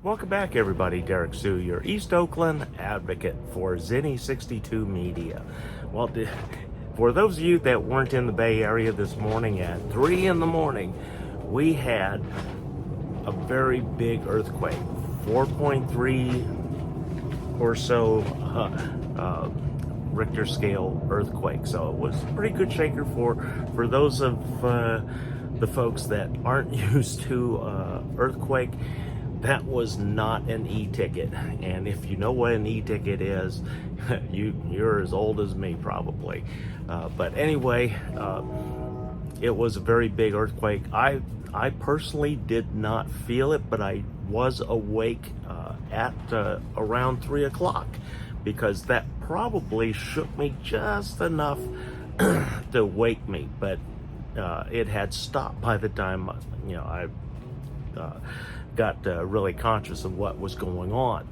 Welcome back, everybody. Derrick Soo, your East Oakland advocate for Zinni 62 Media. Well, for those of you that weren't in the Bay Area this morning at 3 in the morning, we had a very big earthquake, 4.3 or so Richter scale earthquake. So it was a pretty good shaker for those of the folks that aren't used to earthquake. That was not an e-ticket, and if you know what an e-ticket is, you're as old as me probably. But anyway, it was a very big earthquake. I personally did not feel it, but I was awake at around 3 o'clock, because that probably shook me just enough to wake me. But it had stopped by the time I got really conscious of what was going on,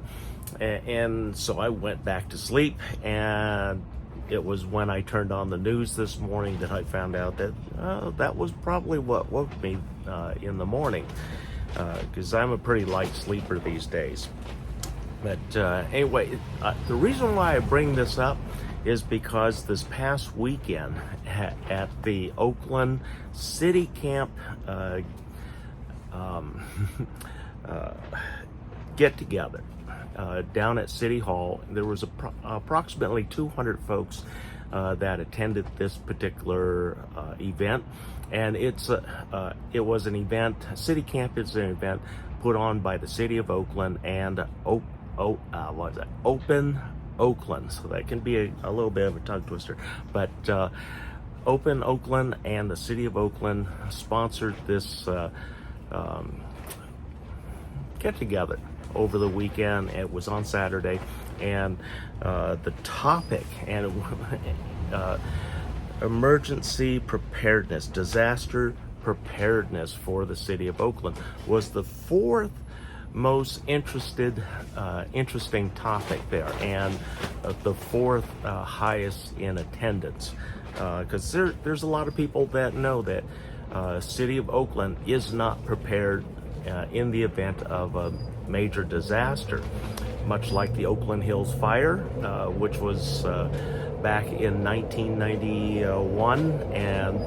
and so I went back to sleep. And it was when I turned on the news this morning that I found out that that was probably what woke me in the morning, because I'm a pretty light sleeper these days. But anyway, the reason why I bring this up is because this past weekend at the Oakland City Camp get together down at City Hall, there was approximately 200 folks that attended this particular event. And it was an event. City Camp is an event put on by the City of Oakland and Open Oakland. So that can be a little bit of a tongue twister, but Open Oakland and the City of Oakland sponsored this get together over the weekend. It was on Saturday, and the topic and emergency preparedness, disaster preparedness for the City of Oakland was the fourth most interesting topic there, and the fourth highest in attendance, because there's a lot of people that know that City of Oakland is not prepared in the event of a major disaster, much like the Oakland Hills fire, which was back in 1991, and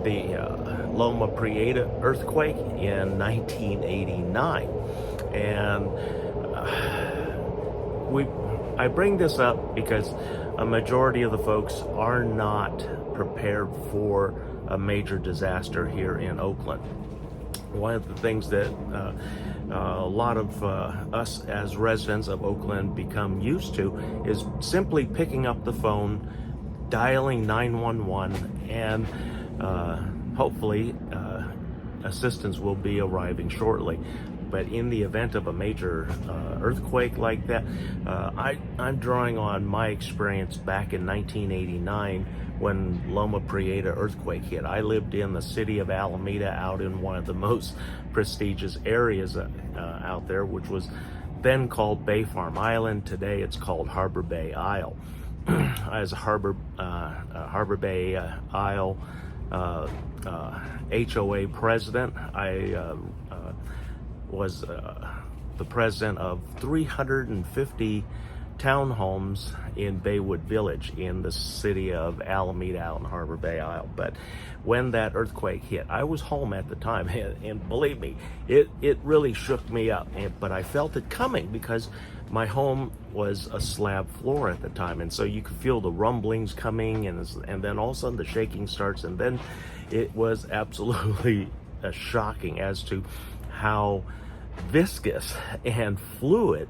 the Loma Prieta earthquake in 1989. And I bring this up because a majority of the folks are not prepared for a major disaster here in Oakland. One of the things that a lot of us as residents of Oakland become used to is simply picking up the phone, dialing 911, and hopefully assistance will be arriving shortly. But in the event of a major earthquake like that, I'm drawing on my experience back in 1989 when Loma Prieta earthquake hit. I lived in the city of Alameda, out in one of the most prestigious areas out there, which was then called Bay Farm Island. Today it's called Harbor Bay Isle. As a Harbor Bay Isle HOA president, I was the president of 350 townhomes in Baywood Village in the city of Alameda, out in Harbor Bay Isle. But when that earthquake hit, I was home at the time, and believe me, it really shook me up. But I felt it coming because my home was a slab floor at the time, and so you could feel the rumblings coming, and then all of a sudden the shaking starts, and then it was absolutely shocking as to how viscous and fluid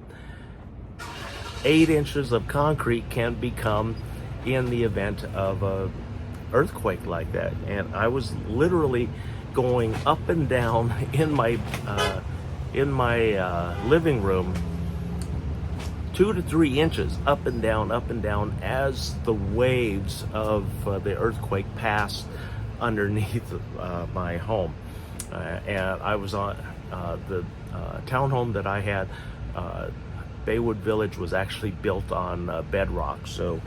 8 inches of concrete can become in the event of a earthquake like that. And I was literally going up and down in my living room, 2 to 3 inches up and down as the waves of the earthquake passed underneath my home. And I was on the townhome that I had. Baywood Village was actually built on bedrock, so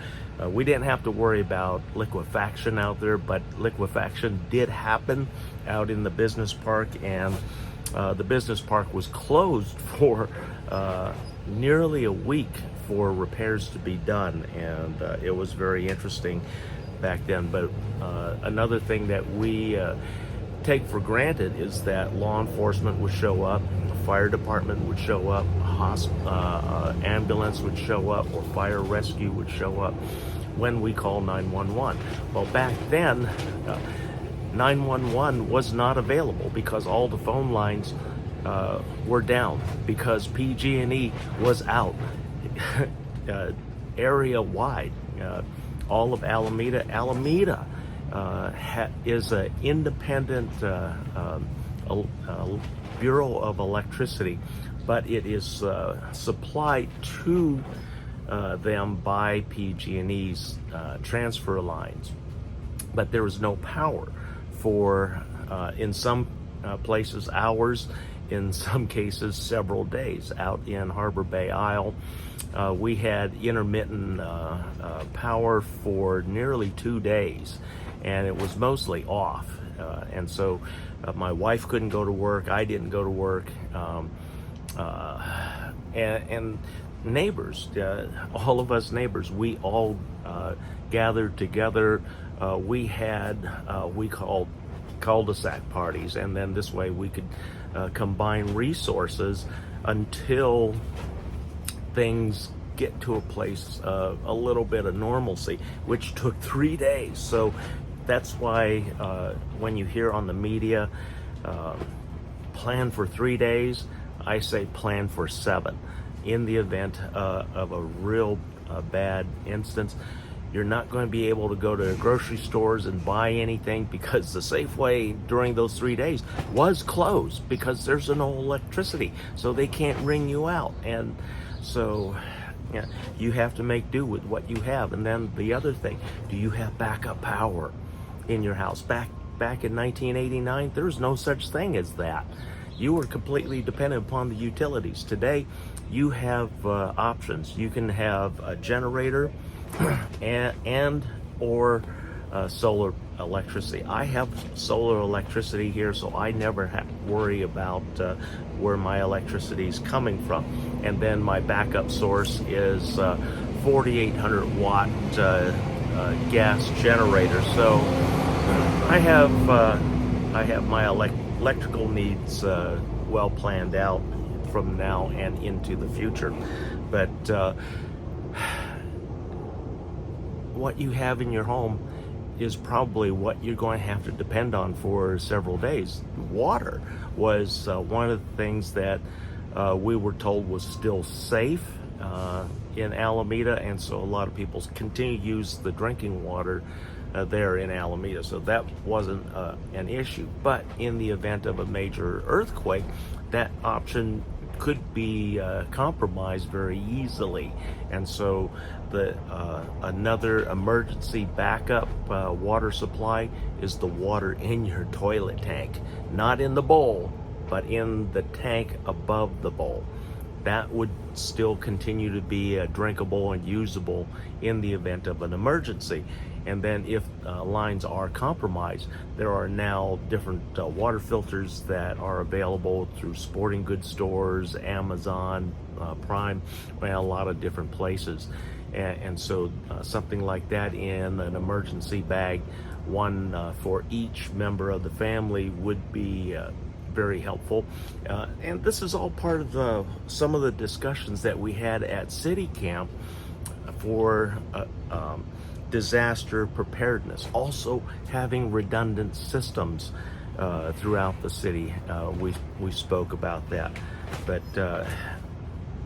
we didn't have to worry about liquefaction out there, but liquefaction did happen out in the business park, and the business park was closed for nearly a week for repairs to be done, and it was very interesting back then. But another thing that we take for granted is that law enforcement would show up, fire department would show up, ambulance would show up, or fire rescue would show up when we call 911. Well, back then, 911 was not available because all the phone lines were down, because PG&E was out area wide. All of Alameda is an independent Bureau of Electricity, but it is supplied to them by PG&E's transfer lines. But there was no power for, in some places, hours, in some cases, several days. Out in Harbor Bay Isle, we had intermittent power for nearly 2 days, and it was mostly off. And so my wife couldn't go to work, I didn't go to work, and neighbors, all of us neighbors, we all gathered together. We had, we called cul-de-sac parties, and then this way we could combine resources until things get to a place a little bit of normalcy, which took 3 days. So that's why when you hear on the media, plan for 3 days, I say plan for 7. In the event of a real bad instance, you're not going to be able to go to grocery stores and buy anything, because the Safeway during those 3 days was closed because there's no electricity, so they can't ring you out. And so yeah, you have to make do with what you have. And then the other thing, do you have backup power in your house? Back in 1989, there's no such thing as that. You were completely dependent upon the utilities. Today, you have options. You can have a generator and or solar electricity. I have solar electricity here, so I never have to worry about where my electricity is coming from. And then my backup source is 4,800 watt gas generator. So I have my electrical needs well planned out from now and into the future. But what you have in your home is probably what you're going to have to depend on for several days. Water was one of the things that we were told was still safe in Alameda, and so a lot of people continue to use the drinking water there in Alameda, so that wasn't an issue. But in the event of a major earthquake, that option could be compromised very easily. And so the another emergency backup water supply is the water in your toilet tank, not in the bowl, but in the tank above the bowl. That would still continue to be drinkable and usable in the event of an emergency. And then if lines are compromised, there are now different water filters that are available through sporting goods stores, Amazon, Prime, well, a lot of different places. And so something like that in an emergency bag, one for each member of the family, would be very helpful. And this is all part of some of the discussions that we had at City Camp for disaster preparedness. Also having redundant systems throughout the city. We spoke about that. But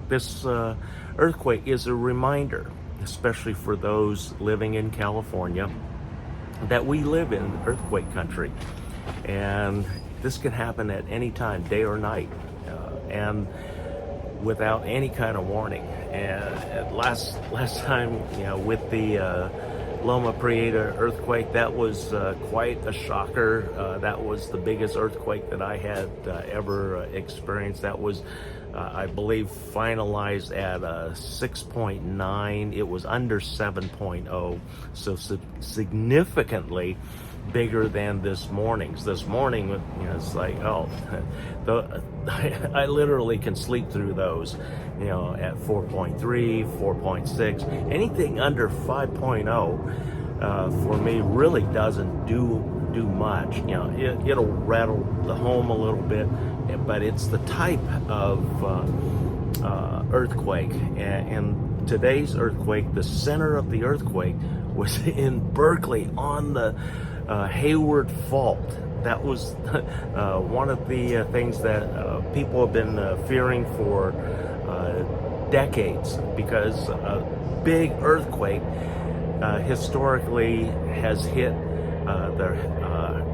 this earthquake is a reminder, especially for those living in California, that we live in earthquake country. And this can happen at any time, day or night, and without any kind of warning. And last time, with the Loma Prieta earthquake, that was quite a shocker. That was the biggest earthquake that I had ever experienced. That was, I believe, finalized at 6.9. It was under 7.0, so significantly bigger than this morning's. This morning, it's like, oh, I literally can sleep through those, at 4.3, 4.6. Anything under 5.0 for me really doesn't do much. It'll rattle the home a little bit, but it's the type of earthquake. And today's earthquake, the center of the earthquake was in Berkeley on the Hayward Fault. That was one of the things that people have been fearing for decades, because a big earthquake historically has hit the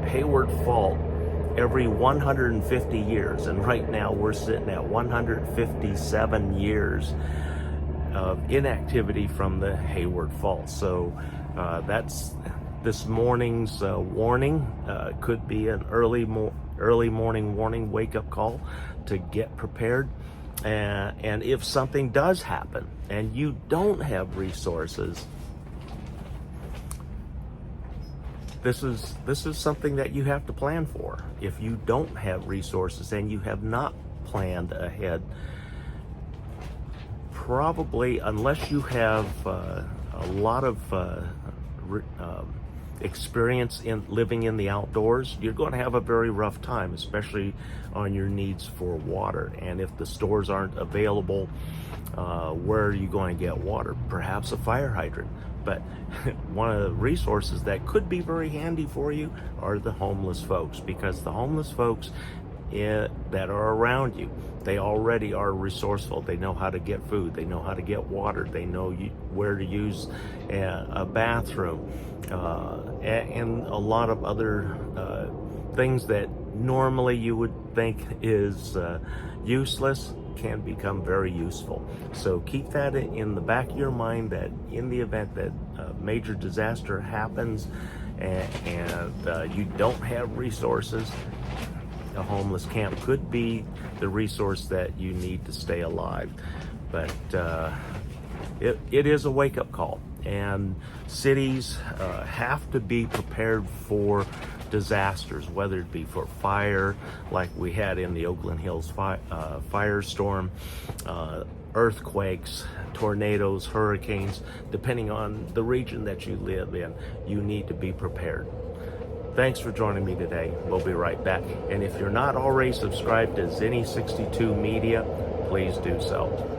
Hayward Fault every 150 years, and right now we're sitting at 157 years of inactivity from the Hayward Fault. So that's this morning's warning. Could be an early morning warning, wake-up call to get prepared. And if something does happen and you don't have resources, this is something that you have to plan for. If you don't have resources and you have not planned ahead, probably, unless you have a lot of experience in living in the outdoors, you're going to have a very rough time, especially on your needs for water. And if the stores aren't available, where are you going to get water? Perhaps a fire hydrant. But one of the resources that could be very handy for you are the homeless folks, because the homeless folks that are around you, they already are resourceful. They know how to get food, they know how to get water, they know where to use a bathroom, and a lot of other things that normally you would think is useless can become very useful. So keep that in the back of your mind, that in the event that a major disaster happens and you don't have resources, a homeless camp could be the resource that you need to stay alive. But it is a wake-up call, and cities have to be prepared for disasters, whether it be for fire, like we had in the Oakland Hills firestorm, earthquakes, tornadoes, hurricanes. Depending on the region that you live in, you need to be prepared. Thanks for joining me today. We'll be right back. And if you're not already subscribed to Zenny62 Media, please do so.